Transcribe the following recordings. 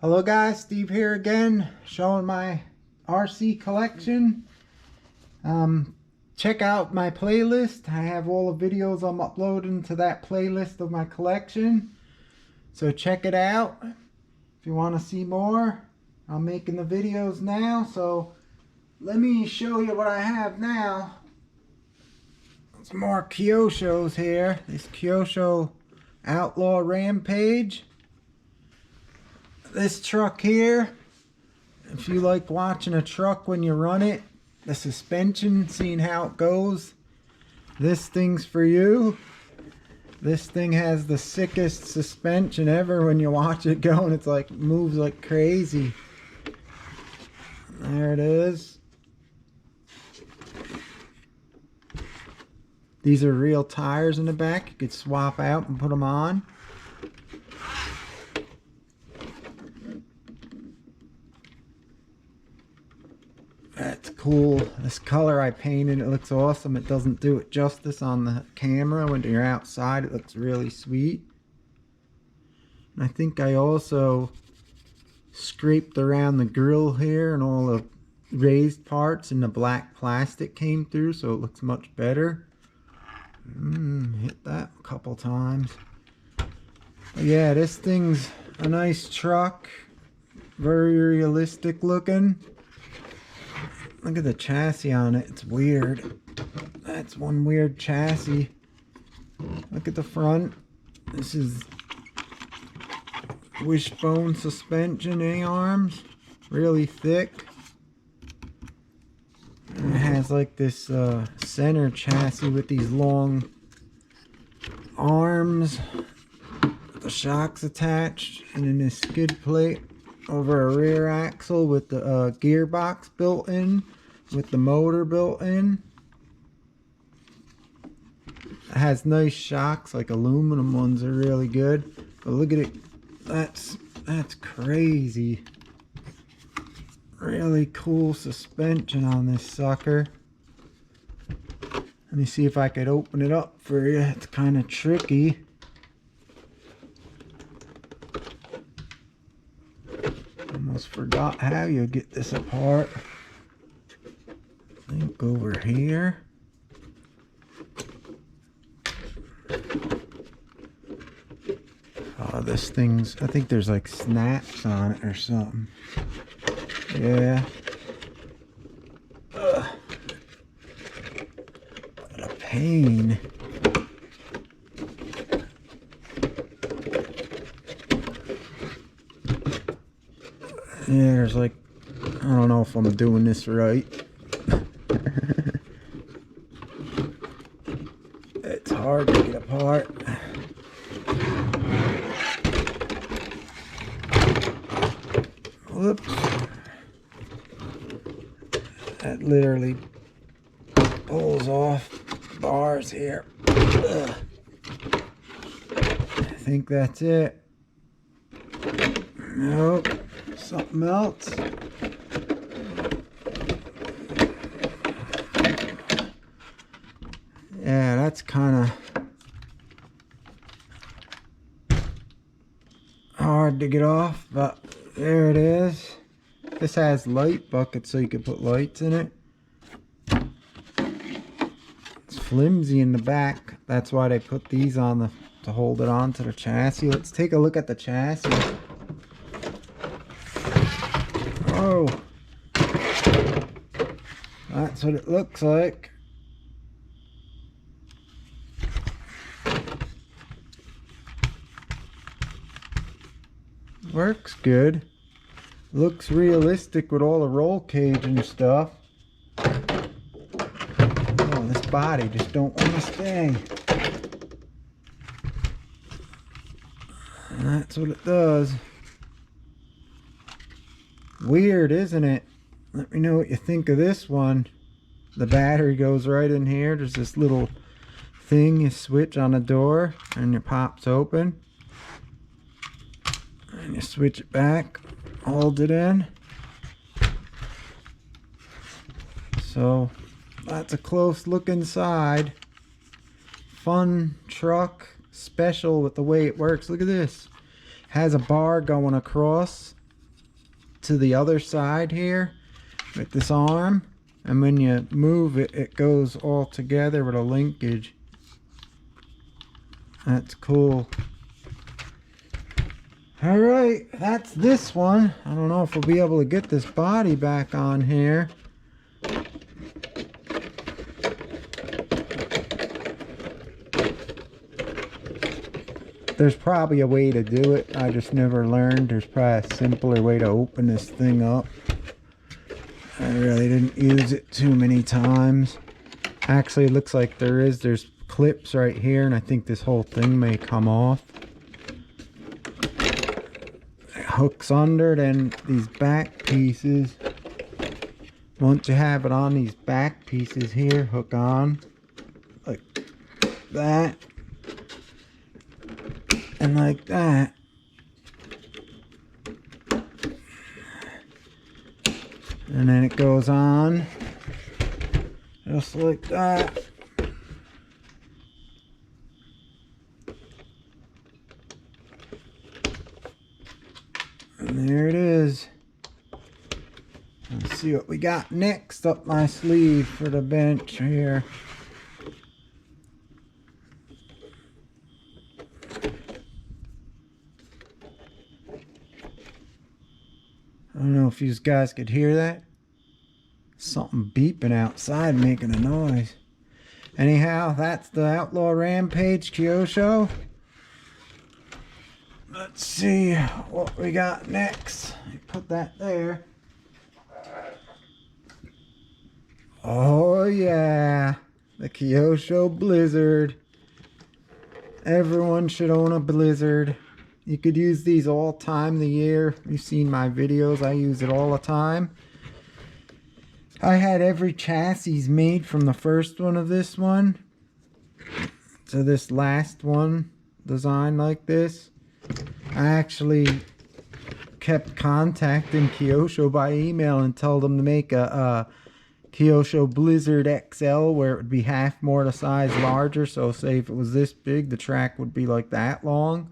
Hello guys, Steve here again, showing my RC collection. Check out my playlist. I have all the videos I'm uploading to that playlist of my collection. So check it out if you want to see more. I'm making the videos now, so let me show you what I have now. Some more Kyoshos here. This KYOSHO Outlaw Rampage. This truck here, if you like watching a truck when you run it, the suspension, seeing how it goes, this thing's for you. This thing has the sickest suspension ever. When you watch it go, and it's like moves like crazy. There it is. These are real tires in the back. You could swap out and put them on. That's cool. This color I painted, it looks awesome. It doesn't do it justice on the camera. When you're outside, it looks really sweet. And I think I also scraped around the grill here, and all the raised parts and the black plastic came through, so it looks much better. Hit that a couple times. But yeah, this thing's a nice truck. Very realistic looking. Look at the chassis on it. It's weird. That's one weird chassis. Look at the front. This is wishbone suspension A-arms. Really thick. And it has like this center chassis with these long arms. The shocks attached. And then this skid plate over a rear axle with the gearbox built in, with the motor built in. It has nice shocks, like aluminum ones are really good. But look at it, that's crazy. Really cool suspension on this sucker. Let me see if I could open it up for you. It's kind of tricky. Almost forgot how you get this apart. I think over here. Oh, this thing's, I think there's like snaps on it or something. Yeah. Ugh. What a pain. Yeah, there's like, I don't know if I'm doing this right. It's hard to get apart. Whoops. That literally pulls off bars here. Ugh. I think that's it. Nope. Something else. Yeah, that's kind of hard to get off, but there it is. This has light buckets so you can put lights in it. It's flimsy in the back. That's why they put these on to hold it onto the chassis. Let's take a look at the chassis. Oh, that's what it looks like. Works good. Looks realistic with all the roll cage and stuff. Oh, this body just don't want to stay. And that's what it does. Weird, isn't it? Let me know what you think of this one. The battery goes right in here. There's this little thing you switch on the door and it pops open. And you switch it back, hold it in. So that's a close look inside. Fun truck, special with the way it works. Look at this. Has a bar going across to the other side here with this arm, and when you move it, it goes all together with a linkage. That's cool. Alright, that's this one. I don't know if we'll be able to get this body back on here. There's probably a way to do it. I just never learned. There's probably a simpler way to open this thing up. I really didn't use it too many times. Actually, it looks like there's clips right here, and I think this whole thing may come off. It hooks under, then these back pieces. Once you have it on, these back pieces here hook on like that. And like that. And then it goes on just like that. And there it is. Let's see what we got next up my sleeve for the bench here. I don't know if you guys could hear that. Something beeping outside making a noise. Anyhow, that's the Outlaw Rampage Kyosho. Let's see what we got next. Put that there. Oh yeah, the Kyosho Blizzard. Everyone should own a Blizzard. You could use these all time of the year. You've seen my videos. I use it all the time. I had every chassis made from the first one of this one to this last one designed like this. I actually kept contacting Kyosho by email and told them to make a Kyosho Blizzard XL where it would be half more the size larger. So say if it was this big, the track would be like that long.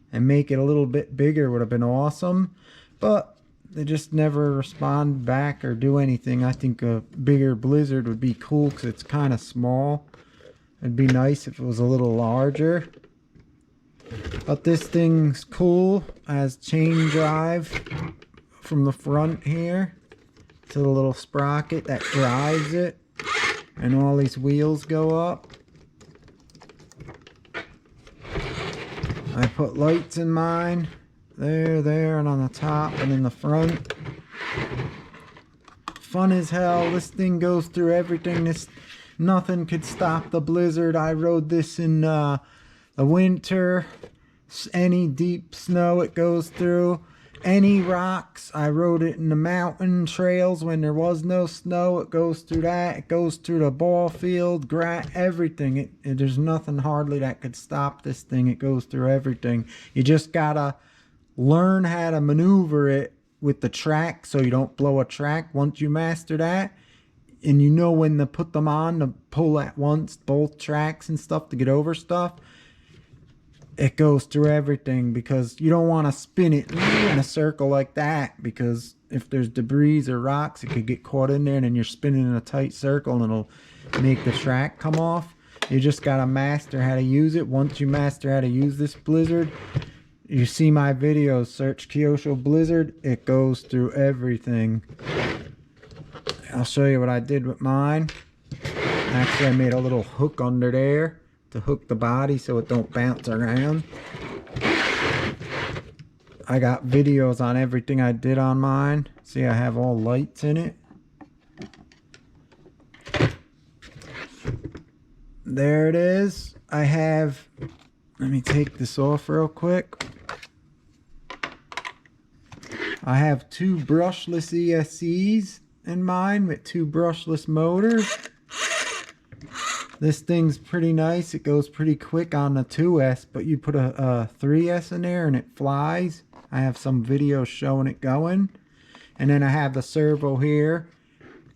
And make it a little bit bigger would have been awesome, but they just never respond back or do anything. I think a bigger Blizzard would be cool because it's kind of small. It'd be nice if it was a little larger, but this thing's cool. It has chain drive from the front here to the little sprocket that drives it, and all these wheels go up. I put lights in mine, there, and on the top and in the front. Fun as hell. This thing goes through everything. Nothing could stop the Blizzard. I rode this in the winter. Any deep snow it goes through. Any rocks. I rode it in the mountain trails when there was no snow. It goes through that. It goes through the ball field, everything. There's nothing hardly that could stop this thing. It goes through everything. You just gotta learn how to maneuver it with the track so you don't blow a track. Once you master that, and you know when to put them on to pull at once, both tracks and stuff to get over stuff, it goes through everything, because you don't want to spin it in a circle like that, because if there's debris or rocks, it could get caught in there and then you're spinning in a tight circle and it'll make the track come off. You just gotta master how to use it. Once you master how to use this Blizzard, you see my videos, search Kyosho Blizzard, it goes through everything. I'll show you what I did with mine. Actually, I made a little hook under there to hook the body so it don't bounce around. I got videos on everything I did on mine. See, I have all lights in it. There it is. I have, let me take this off real quick. I have two brushless ESCs in mine with two brushless motors. This thing's pretty nice. It goes pretty quick on the 2S, but you put a 3S in there and it flies. I have some videos showing it going. And then I have the servo here,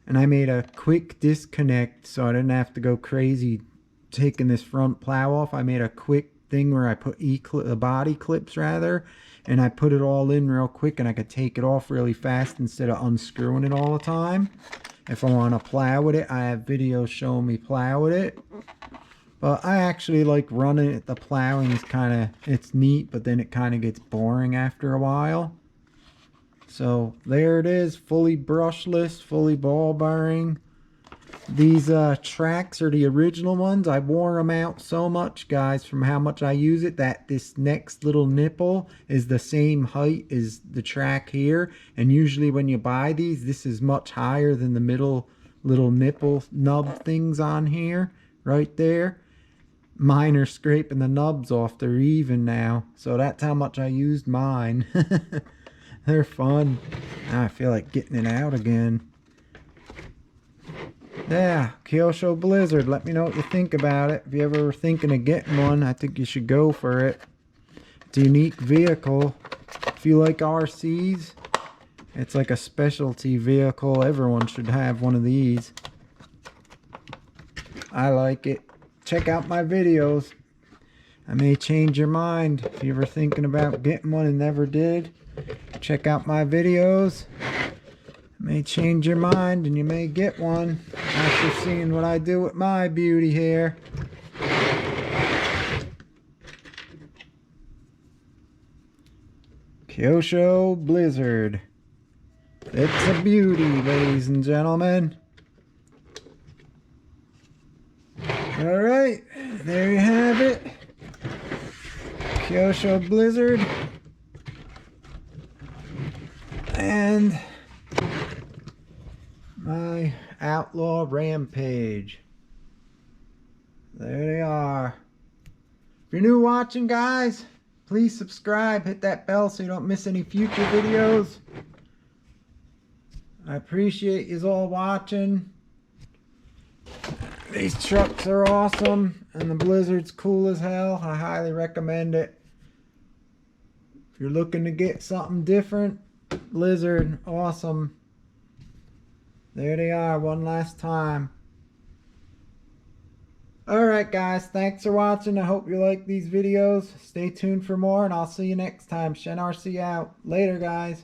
and I made a quick disconnect so I didn't have to go crazy taking this front plow off. I made a quick thing where I put the body clips rather, and I put it all in real quick, and I could take it off really fast instead of unscrewing it all the time. If I want to plow with it, I have videos showing me plow with it. But I actually like running it. The plowing is it's neat, but then it kind of gets boring after a while. So there it is, fully brushless, fully ball bearing. These tracks are the original ones. I wore them out so much, guys, from how much I use it, that this next little nipple is the same height as the track here. And usually when you buy these, this is much higher than the middle little nipple nub things on here, right there. Mine are scraping the nubs off. They're even now. So that's how much I used mine. They're fun. Now I feel like getting it out again. Yeah, Kyosho Blizzard. Let me know what you think about it. If you ever were thinking of getting one, I think you should go for it. It's a unique vehicle. If you like RCs, it's like a specialty vehicle. Everyone should have one of these. I like it. Check out my videos. I may change your mind. If you were thinking about getting one and never did, check out my videos. I may change your mind and you may get one after seeing what I do with my beauty here. Kyosho Blizzard. It's a beauty, ladies and gentlemen. Alright, there you have it. Kyosho Blizzard. And my Outlaw Rampage. There they are. If you're new watching, guys, please subscribe. Hit that bell so you don't miss any future videos. I appreciate you all watching. These trucks are awesome, and the Blizzard's cool as hell. I highly recommend it. If you're looking to get something different, Blizzard, awesome. There they are, one last time. Alright guys, thanks for watching. I hope you like these videos. Stay tuned for more, and I'll see you next time. Shen RC out. Later guys.